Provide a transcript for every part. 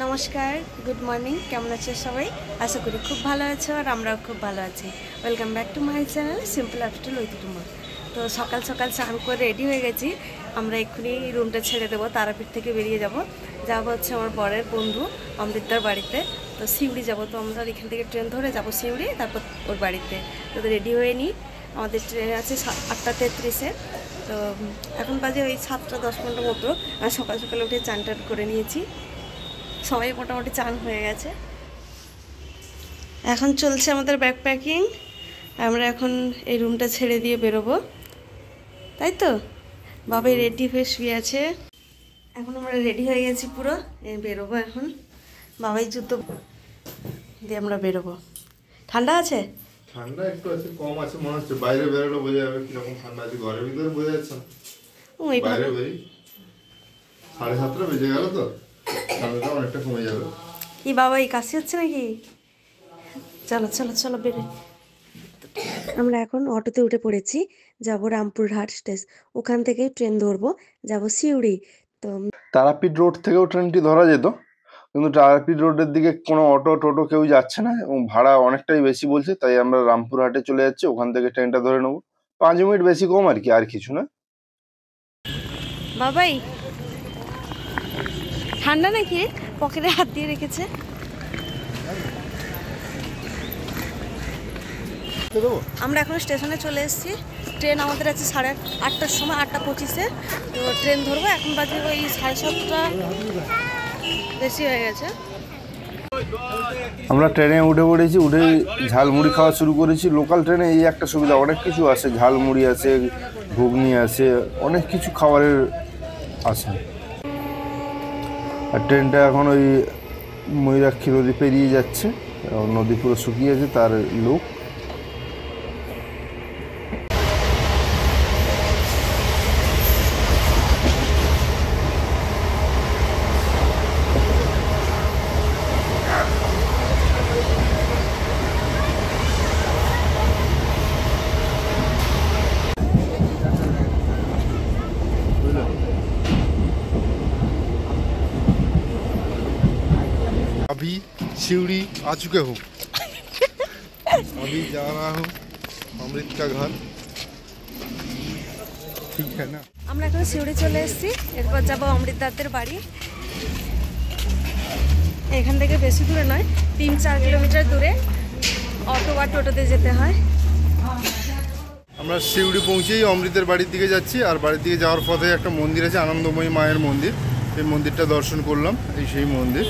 নমস্কার, good morning. কেমন আছো সবাই? আশা করি খুব ভালো আছো আর আমরাও খুব ভালো আছি। Welcome back to my channel simple lifestyle with Tuma. তো সকাল সকাল স্নান করে রেডি হয়ে গেছি। আমরা এক্ষুনি রুমটা ছেড়ে দেবো, তারাপীঠ থেকে বেরিয়ে যাব হচ্ছে আমার বরের বন্ধু অমৃতদার বাড়িতে। তো সিউড়ি যাব, তো আমরা এখান থেকে ট্রেন ধরে যাব সিউড়ি, তারপর ওর বাড়িতে। তো রেডি হয়ে নিই, আমাদের ট্রেন আছে 8:33-এ। তো এখন বাজে ওই 7:10 মতো। আর সকাল সকালে উঠে চান টান করে নিয়েছি, সবাই মোটামুটি চান হয়ে গেছে। এখন চলছে আমাদের ব্যাগ প্যাকিং। আমরা এখন এই রুমটা ছেড়ে দিয়ে বেরোবো, তাই তো? বাবাই রেডি হয়ে শুয়ে আছে। এখন আমরা রেডি হয়ে গেছি পুরো, বেরোবো এখন। বাবাই জুতো দিয়ে আমরা বেরোবো। ঠান্ডা আছে? ঠান্ডা একটু আছে, কম আছে মনে হচ্ছে। বাইরে বেরোলে বোঝা যাবে কিরকম ঠান্ডা আছে, ঘরের ভিতরে বোঝা যাচ্ছে না। বাইরে বেরি 7:30 বেজে গেল, তো ঠান্ডাটা অনেকটা কমে যাবে। কি বাবা, এই কাশি হচ্ছে নাকি? চলো চলো চলো বেরোই। আমরা এখন অটোতে উঠে পড়েছি, যাব রামপুরহাট স্টেশন। ওখান থেকে ট্রেন ধরবো, যাব সিউড়ি। তো তারাপীঠ রোড থেকেও ট্রেনটি ধরা যেত, কিন্তু তারাপীঠ রোডের দিকে কোনো অটো টোটো কেউ যাচ্ছে না এবং ভাড়া অনেকটাই বেশি বলছে, তাই আমরা রামপুরহাটে চলে যাচ্ছি। ওখান থেকে ট্রেনটা ধরে নেবো, 5 মিনিট বেশি কম আর কি, আর কিছু না। বাবাই ঠান্ডা নাকি? পকেটে হাত দিয়ে রেখেছে। আমরা এখন স্টেশনে চলে এসেছি। ট্রেন আমাদের আছে 8:30-এর সময়, 8:25-এ। তো ট্রেন ধরবো, এখন বাজে ওই 7:30, বেশি হয়ে গেছে। আমরা ট্রেনে উঠে পড়েছি, উঠে ঝালমুড়ি খাওয়া শুরু করেছি। লোকাল ট্রেনে এই একটা সুবিধা, অনেক কিছু আছে, ঝালমুড়ি আছে, ঘুগনি আছে, অনেক কিছু খাবারের আছে। আর ট্রেনটা এখন ওই ময়ূরাক্ষী নদী পেরিয়ে যাচ্ছে, নদী পুরো শুকিয়েছে, তার লোক। अभी सिवड़ी आ चुके हो, अभी जा रहा हूँ अमृत का घर, ठीक है ना। আমরা এখন সিউড়ি চলে এসেছি, এরপর যাবো অমৃতদাদের বাড়ি। এখান থেকে বেশি দূরে নয়, 3-4 কিলোমিটার দূরে অটো বা টোটোতে যেতে হয়। আমরা সিউড়ি পৌঁছেই অমৃতের বাড়ির দিকে যাচ্ছি। আর বাড়ির দিকে যাওয়ার পথে একটা মন্দির আছে, আনন্দময়ী মায়ের মন্দির। এই মন্দিরটা দর্শন করলাম, এই সেই মন্দির।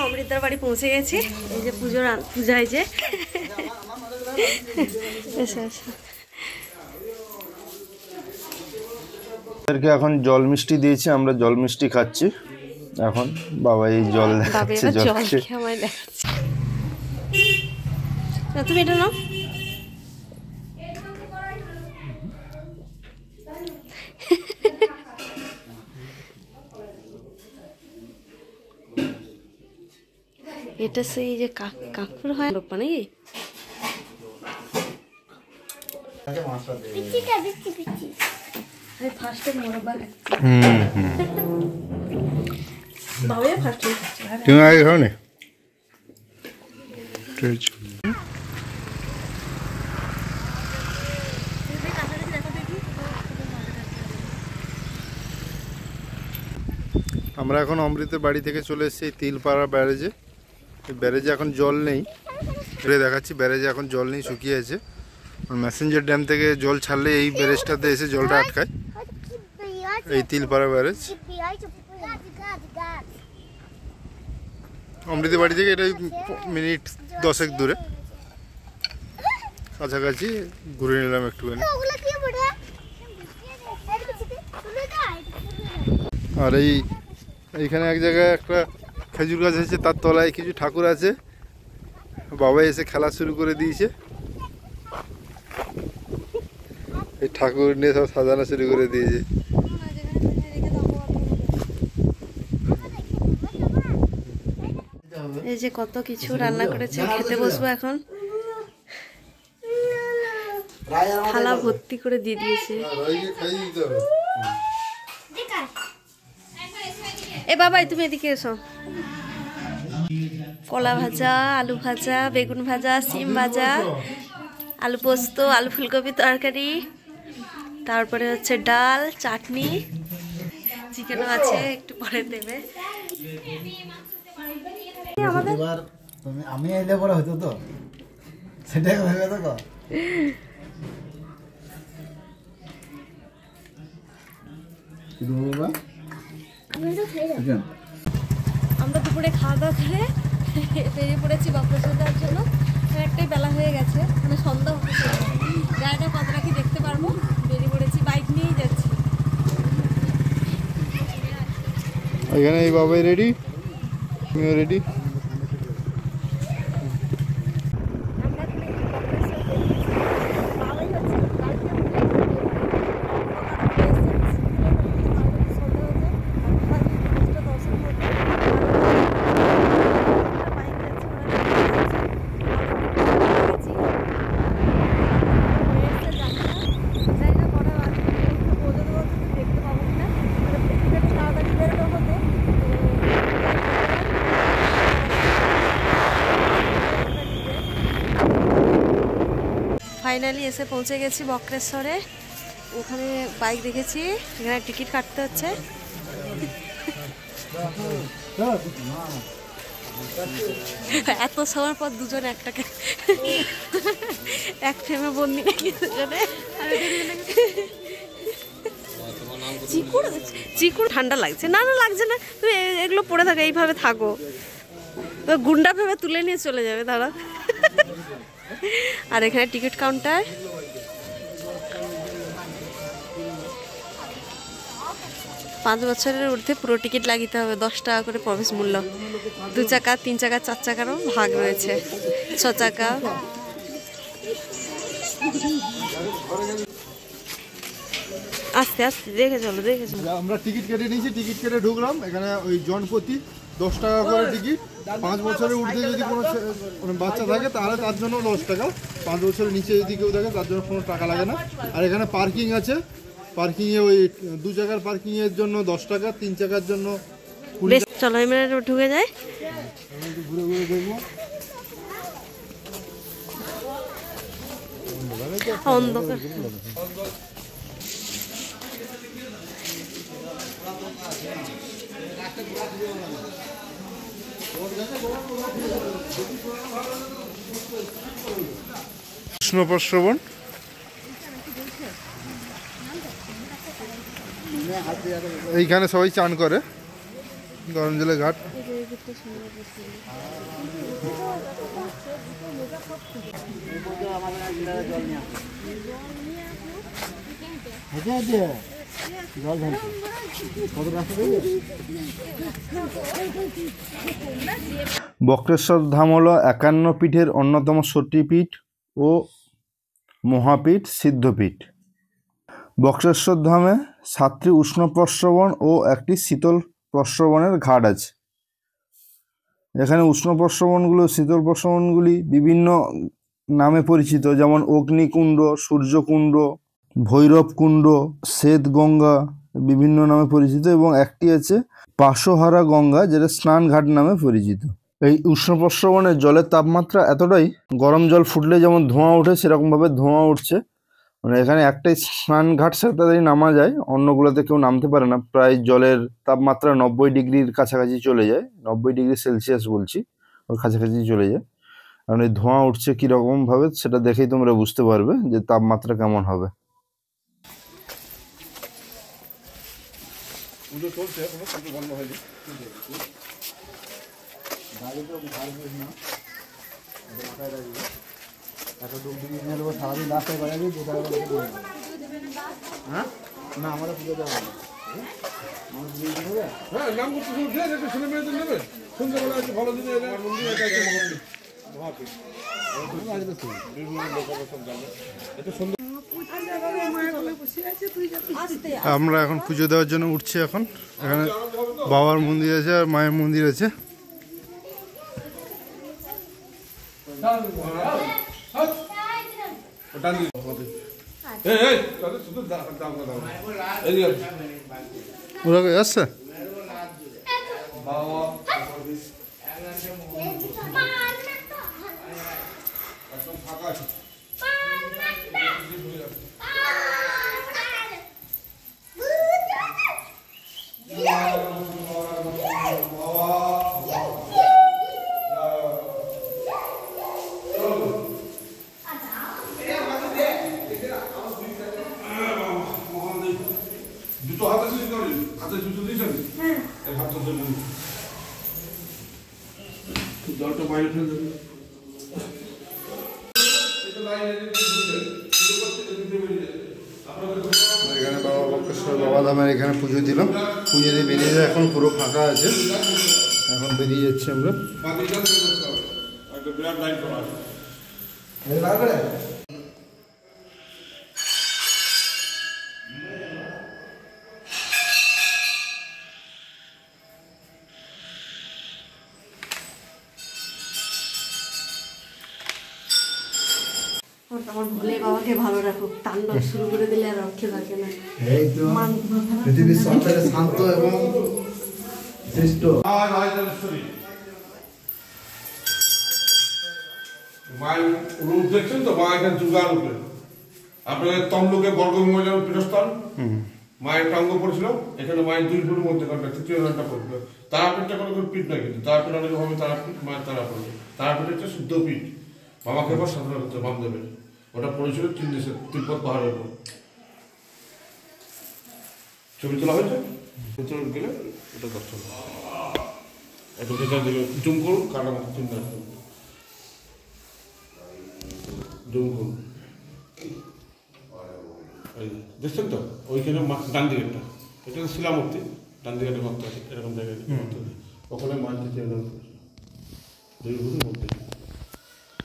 অমৃতদার বাড়ি পৌঁছে গেছি। এই যে পূজায় যে এখন জল মিষ্টি দিয়েছে, আমরা জল মিষ্টি খাচ্ছি এখন। বাবা এই জল দেখাচ্ছে, তুমি এটা নাও। এটা সেই যে কাকুর হয় বাপ্পা নাকি? তুমি আগে খাও না। আমরা এখন অমৃতের বাড়ি থেকে চলে এসেছি তিলপাড়া ব্যারেজে। এই ব্যারেজে এখন জল নেই, ঘুরে দেখাচ্ছি। ব্যারেজে এখন জল নেই, শুকিয়ে আছে। ম্যাসেঞ্জার ড্যাম থেকে জল ছাড়লে এই ব্যারেজটাতে এসে জলটা আটকায়, এই তিলপাড়া ব্যারেজ। অমৃতের বাড়ি থেকে এটা মিনিট 10 দূরে, কাছাকাছি। ঘুরে নিলাম একটুখানি। আর এইখানে এক জায়গায় একটা খেজুর গাছ আছে, তার তলায় কিছু ঠাকুর আছে। বাবা এসে খেলা শুরু করে দিয়েছে, এই ঠাকুর নিয়ে সব সাজানো শুরু করে দিয়েছে। এই যে কত কিছু রান্না করেছে, খেতে বসবো এখন। থালা ভর্তি করে দিয়ে দিয়েছে। এ বাবাই তুমি এদিকে এসো। কলা ভাজা, আলু ভাজা, বেগুন ভাজা, সিম ভাজা, আলু পোস্ত, আলু ফুলকপি তরকারি, তারপরে হচ্ছে ডাল, চাটনি, চিকেনও আছে, একটু পরে দেবে। আমি এলে পরে হতো তো, সেটাই ভেবে দেখো। আমরা দুপুরে খাওয়া দাওয়া করে বেরিয়ে পড়েছি বক্রেশ্বর যাওয়ার জন্য। একটাই বেলা হয়ে গেছে, মানে সন্ধ্যা হতে চলেছে। গাড়িটা কতটা কি দেখতে পারবো, বেরিয়ে পড়েছি, বাইক নিয়েই যাচ্ছি। এখানে এই বাবাই রেডি, তুমিও রেডি। ফাইনালি এসে পৌঁছে গেছি বক্রেশ্বরে। ওখানে বাইক দেখেছি, এখানে টিকিট কাটতে হচ্ছে। এত সময় পর দুজন একটাকে এক ফ্রেমে বন্দি নাকি দুজনে। চিকুর ঠান্ডা লাগছে? না না লাগছে না, তুমি এগুলো পরে থাকো, এইভাবে থাকো, তো গুন্ডা ভেবে তুলে নিয়ে চলে যাবে তারা। আর এখানে টিকিট কাউন্টার। পাঁচ বছরের ঊর্ধ্বে পুরো টিকিট লাগিতে হবে, 10 টাকা করে প্রবেশ মূল্য। 2 চাকা, 3 চাকা, 4 চাকারও ভাগ রয়েছে, 6 চাকা। আস্তে আস্তে দেখে চলো, দেখে চলো। আমরা টিকিট কেটে নিয়েছি, টিকিট কেটে ঢুকলাম। এখানে ওই জনপ্রতি 10 টাকা করে টিকিট। 5 বছরের ঊর্ধ্বে যদি কোনো বাচ্চা থাকে তাহলে তার জন্য 10 টাকা। 5 বছরের নিচে যদি কেউ থাকে তার জন্য কোনো টাকা লাগে না। আর এখানে পার্কিং আছে, পার্কিংয়ে ওই 2 চাকার পার্কিংয়ের জন্য 10 টাকা, 3 চাকার জন্য 20 বেশ, চলো এমনি ঢুকে যাই। ঘুরে ঘুরে দেখবো। অন্ধকার। কৃষ্ণপ্রশ্রবণ, এইখানে সবাই চান করে, গরম জলে ঘাট। বক্রেশ্বর ধাম হলো 51 পীঠের অন্যতম সতীপীঠ ও মহাপীঠ সিদ্ধপীঠ। বক্রেশ্বর ধামে 7টি উষ্ণ প্রস্রবণ ও একটি শীতল প্রস্রবণের ঘাট আছে। এখানে উষ্ণ প্রস্রবণগুলো, শীতল প্রস্রবণগুলি বিভিন্ন নামে পরিচিত, যেমন অগ্নিকুণ্ড, সূর্যকুণ্ড, ভৈরবকুণ্ড, শ্বেত গঙ্গা, বিভিন্ন নামে পরিচিত। এবং একটি আছে পাশহারা গঙ্গা, যেটা স্নান ঘাট নামে পরিচিত। এই উষ্ণ প্রস্রবণের জলের তাপমাত্রা এতটাই, গরম জল ফুটলে যেমন ধোঁয়া ওঠে সেরকমভাবে ধোঁয়া উঠছে। মানে এখানে একটাই স্নান ঘাট, সে তাড়াতাড়ি নামা যায়, অন্যগুলোতে কেউ নামতে পারে না। প্রায় জলের তাপমাত্রা 90 ডিগ্রির কাছাকাছি চলে যায়, 90 ডিগ্রি সেলসিয়াস বলছি, ওর কাছাকাছি চলে যায়। কারণ এই ধোঁয়া উঠছে কীরকমভাবে সেটা দেখেই তোমরা বুঝতে পারবে যে তাপমাত্রা কেমন হবে। সারাদিন রাস্তায় বেড়াবি, না আমরা পুজো দেওয়া হ্যাঁ নাম করতে শুনছে একটু ছেলে মেয়েদের নেবে সন্ধ্যাবেলা একটু ভালো দিনে এলে মন্দির এটা একটা মহাপীঠ আমরা এখন পুজো দেওয়ার জন্য উঠছি। এখন এখানে বাবার মন্দির আছে আর মায়ের মন্দির আছে। ওরা আসছে দুটো হাতে শেষ করেন হাতে জুতো দিয়েছেন এই হাতটা জলটা বাইরে ফেলে দেবেন এখানে বাবা বক্রেশ্বর বাবা ধামের এখানে পুজো দিলাম। পুজো দিয়ে বেরিয়ে যায়, এখন পুরো ফাঁকা আছে। এখন বেরিয়ে যাচ্ছি আমরা। একটা বিরাট লাইন করা আছে আমার ভোলে বাবাকে ভালো রাখো, তাণ্ডব শুরু করে দিলে আর রক্ষে থাকে না। এই তো পৃথিবীর সবথেকে শান্ত এবং শ্রেষ্ঠ মায়ের রূপ দেখছেন তো, মা এখানে দুর্গা রূপে আপনাদের তমলুকে বর্গভীমার পীঠস্থান মায়ের টাঙ্গ পড়েছিল, এখানে মায়ের দুই ফুটের মধ্যে ঘন্টা তৃতীয় ঘন্টা পড়ছিল। তারাপীঠটা কোনো পীঠ নয়, কিন্তু তারাপীঠ অনেক ভাবে তারাপীঠ মায়ের তারাপীঠ। তারাপীঠ হচ্ছে শুদ্ধপীঠ, বাবাকে এবার সাধনা করতে বামদেবের। ওটা পড়েছিল চীন দেশের তিব্বত পাহাড়ের উপর। ছবি তোলা হয়েছে, ভিতরে গেলে ওটা দর্শন একটু ভেতর দিকে জুম করুন, কাটা মতো চিন্তা করুন, জুম করুন। দেখছেন তো ওইখানে ডান দিকেরটা, এটা শিলামূর্তি, ডান দিকে ভক্ত আছে এরকম জায়গায় ওখানে মাছ দিতে দুই ঘুরের মধ্যে।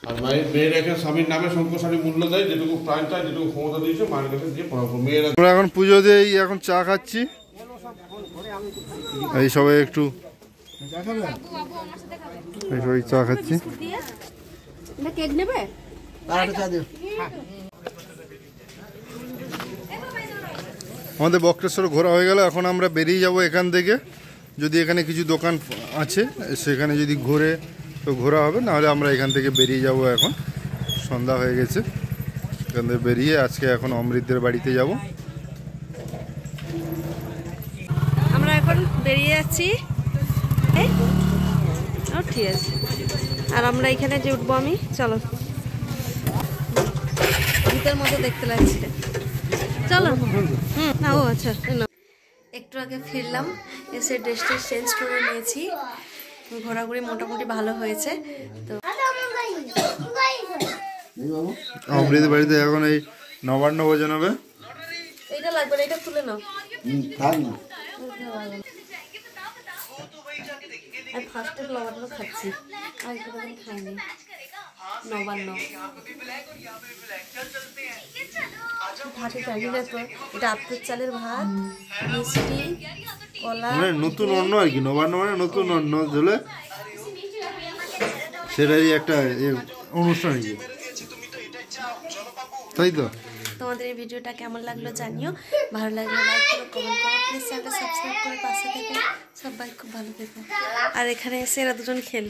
আর মায়ের মেয়েরা এখানে স্বামীর নামে সংকোষণী মূল্য দেয়, যেটুকু প্রাণ চায়, যেটুকু ক্ষমতা দিয়েছে মায়ের কাছে দিয়ে পড়া করবো। মেয়েরা আমরা এখন পুজো দিয়ে এখন চা খাচ্ছি। এই সবাই একটু এই সবাই চা খাচ্ছি। কেক নেবে? আমাদের বক্রেশ্বর ঘোরা হয়ে গেল, এখন আমরা বেরিয়ে যাব এখান থেকে। যদি এখানে কিছু দোকান আছে সেখানে যদি ঘুরে তো ঘোরা হবে, নাহলে আমরা এখান থেকে বেরিয়ে যাব। এখন সন্ধ্যা হয়ে গেছে, এখান থেকে বেরিয়ে আজকে এখন অমৃতদের বাড়িতে যাব। আমরা এখন বেরিয়ে যাচ্ছি, ঠিক আছে। আর আমরা এখানে যে উঠবো আমি, চলো ভিতর মতো দেখতে লাগছে, চলো। না ও আচ্ছা, একটু আগে ফিরলাম, এসে ড্রেসটা চেঞ্জ করে নিয়েছি। ঘোরাঘুরি মোটামুটি ভালো হয়েছে। তো অমৃতের বাড়িতে এখন এই নবান্ন ভোজন হবে। এইটা লাগবে না, এটা তুলে নাও। ফার্স্টে নবান্ন খাচ্ছি, আর কোনোদিন খাইনি নবান্ন। ভাতে চাইলে তো এটা আতপ চালের ভাত, মিষ্টি, কলা, মানে নতুন অন্ন আর কি। নবান্ন মানে নতুন অন্ন হলে সেটাই একটা অনুষ্ঠান, তাই তো। তোমাদের এই ভিডিওটা কেমন লাগলো জানিও, ভালো লাগলে লাইক করো, কমেন্ট করো, প্লিজ চ্যানেলটা সাবস্ক্রাইব করে পাশে থেকে। সবাই খুব ভালো থেকো। আর এখানে এসে এরা দুজন খেল।